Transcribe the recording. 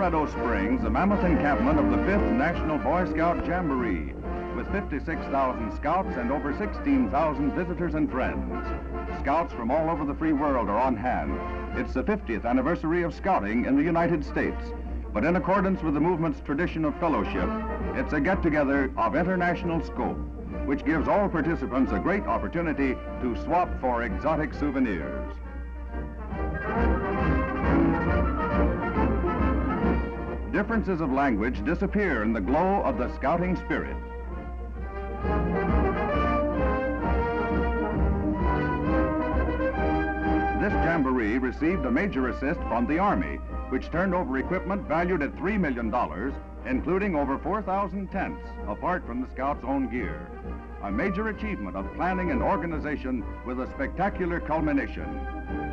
Colorado Springs, the mammoth encampment of the 5th National Boy Scout Jamboree, with 56,000 scouts and over 16,000 visitors and friends. Scouts from all over the free world are on hand. It's the 50th anniversary of scouting in the United States, but in accordance with the movement's tradition of fellowship, it's a get-together of international scope, which gives all participants a great opportunity to swap for exotic souvenirs. Differences of language disappear in the glow of the scouting spirit. This jamboree received a major assist from the Army, which turned over equipment valued at $3 million, including over 4,000 tents, apart from the Scouts' own gear. A major achievement of planning and organization with a spectacular culmination.